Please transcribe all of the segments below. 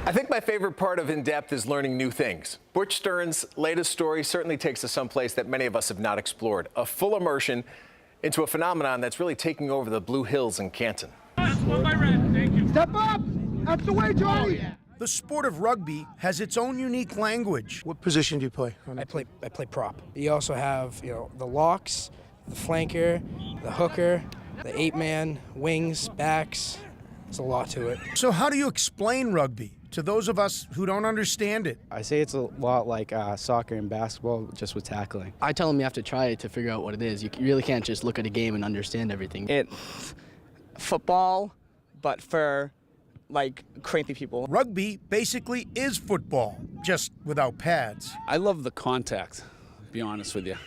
I think my favorite part of In Depth is learning new things. Butch Stearns' latest story certainly takes us someplace that many of us have not explored, a full immersion into a phenomenon that's really taking over the Blue Hills in Canton. One by red. Thank you. Step up! That's the way, Johnny! Oh, yeah. The sport of rugby has its own unique language. What position do you play? I play prop. You also have, the locks, the flanker, the hooker, the 8-man, wings, backs. There's a lot to it. So how do you explain rugby to those of us who don't understand it? I say it's a lot like soccer and basketball, just with tackling. I tell them you have to try it to figure out what it is. You really can't just look at a game and understand everything. It's football, but for like crazy people. Rugby basically is football, just without pads. I love the contact, to be honest with you.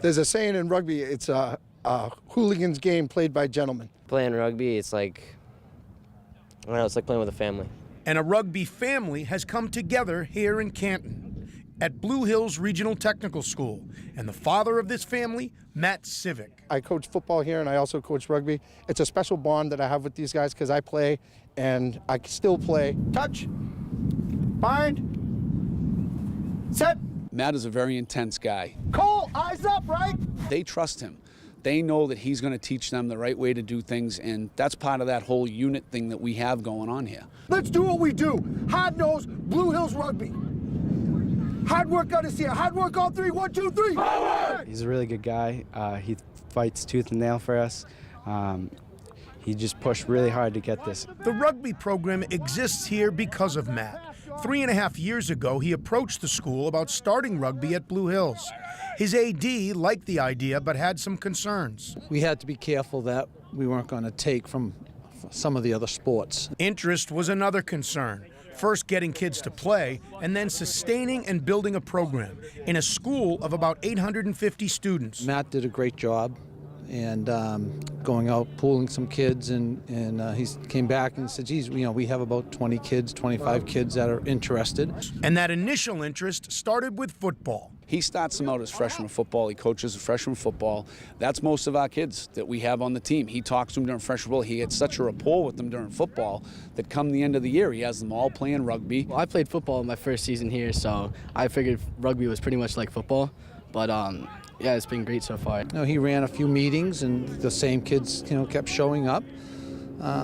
There's a saying in rugby, it's a hooligan's game played by gentlemen. Playing rugby, it's like, I don't know, it's like playing with a family. And a rugby family has come together here in Canton at Blue Hills Regional Technical School. And the father of this family, Matt Civic. I coach football here and I also coach rugby. It's a special bond that I have with these guys because I play and I still play. Touch, bind, set. Matt is a very intense guy. Cole, eyes up, right? They trust him. They know that he's going to teach them the right way to do things, and that's part of that whole unit thing that we have going on here. Let's do what we do. Hard-nosed Blue Hills rugby. Hard work got us here. Hard work on three. 1, 2, 3. Forward! He's a really good guy. He fights tooth and nail for us. He just pushed really hard to get this. The rugby program exists here because of Matt. 3.5 years ago, he approached the school about starting rugby at Blue Hills. His AD liked the idea, but had some concerns. We had to be careful that we weren't going to take from some of the other sports. Interest was another concern. First getting kids to play, and then sustaining and building a program in a school of about 850 students. Matt did a great job and going out, pooling some kids, and he came back and said, geez, we have about 20 kids, 25 kids that are interested. And that initial interest started with football. He starts them out as freshman football. He coaches freshman football. That's most of our kids that we have on the team. He talks to them during freshman football. He gets such a rapport with them during football that come the end of the year, he has them all playing rugby. Well, I played football my first season here, so I figured rugby was pretty much like football. But yeah, it's been great so far. He ran a few meetings, and the same kids, kept showing up.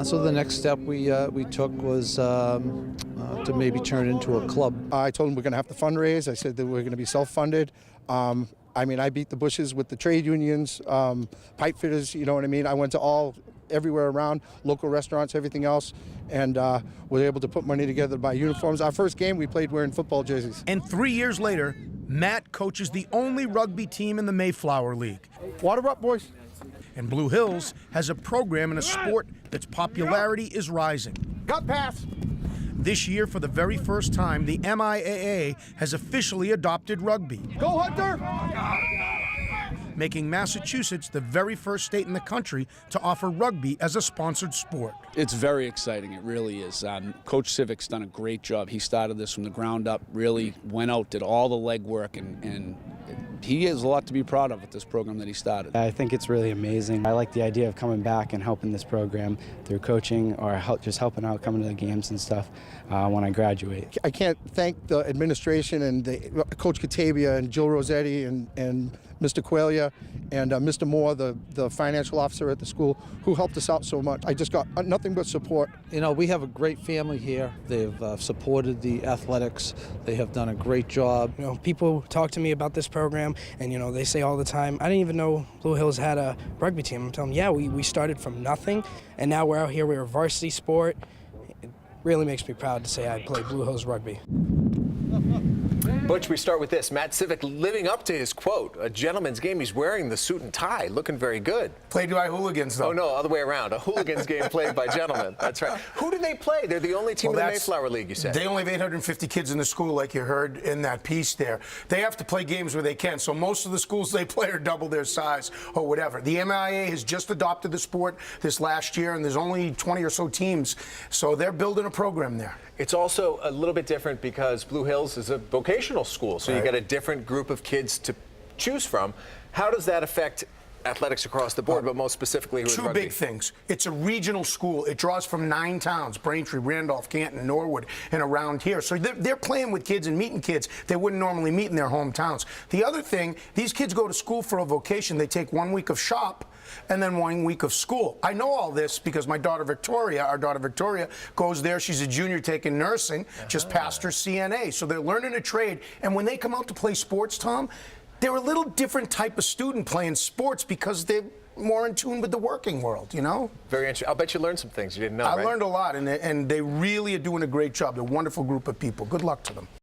So the next step we took was to maybe turn it into a club. I told them we're going to have to fundraise. I said that we're going to be self-funded. I beat the bushes with the trade unions, pipe fitters, you know what I mean? I went to everywhere around, local restaurants, everything else, and was able to put money together to buy uniforms. Our first game we played wearing football jerseys. And 3 years later, Matt coaches the only rugby team in the Mayflower League. Water up, boys. And Blue Hills has a program in a sport that's popularity is rising. Gut pass. This year, for the very first time, the MIAA has officially adopted rugby. Go, Hunter! Making Massachusetts the very first state in the country to offer rugby as a sponsored sport. It's very exciting, it really is. Coach Civic's done a great job. He started this from the ground up, really went out, did all the legwork, and he has a lot to be proud of with this program that he started. I think it's really amazing. I like the idea of coming back and helping this program through coaching or just helping out, coming to the games and stuff when I graduate. I can't thank the administration and Coach Catavia and Jill Rossetti and Mr. Qualia and Mr. Moore, the financial officer at the school, who helped us out so much. I just got nothing but support. We have a great family here. They've supported the athletics. They have done a great job. People talk to me about this program, and they say all the time, I didn't even know Blue Hills had a rugby team. I'm telling them, yeah, we started from nothing, and now we're out here. We're a varsity sport. It really makes me proud to say I play Blue Hills rugby. Butch, we start with this. Matt Civic living up to his quote, a gentleman's game. He's wearing the suit and tie, looking very good. Played by hooligans, though. Oh, no, other way around. A hooligan's game played by gentlemen. That's right. Who do they play? They're the only team in the Mayflower League, you said. They only have 850 kids in the school, like you heard in that piece there. They have to play games where they can, so most of the schools they play are double their size or whatever. The MIA has just adopted the sport this last year, and there's only 20 or so teams, so they're building a program there. It's also a little bit different because Blue Hills is a vocational school, so you got a different group of kids to choose from. How does that affect athletics across the board, but most specifically who is Two rugby? big things. It's a regional school. It draws from 9 towns: Braintree, Randolph, Canton, Norwood, and around here. So they're playing with kids and meeting kids they wouldn't normally meet in their hometowns. The other thing, these kids go to school for a vocation. They take 1 week of shop and then 1 week of school. I know all this because my daughter Victoria, our daughter Victoria, goes there. She's a junior taking nursing, just passed her CNA. So they're learning a trade. And when they come out to play sports, Tom, they're a little different type of student playing sports because they're more in tune with the working world, you know? Very interesting. I'll bet you learned some things you didn't know, I right? learned a lot, and they really are doing a great job. They're a wonderful group of people. Good luck to them.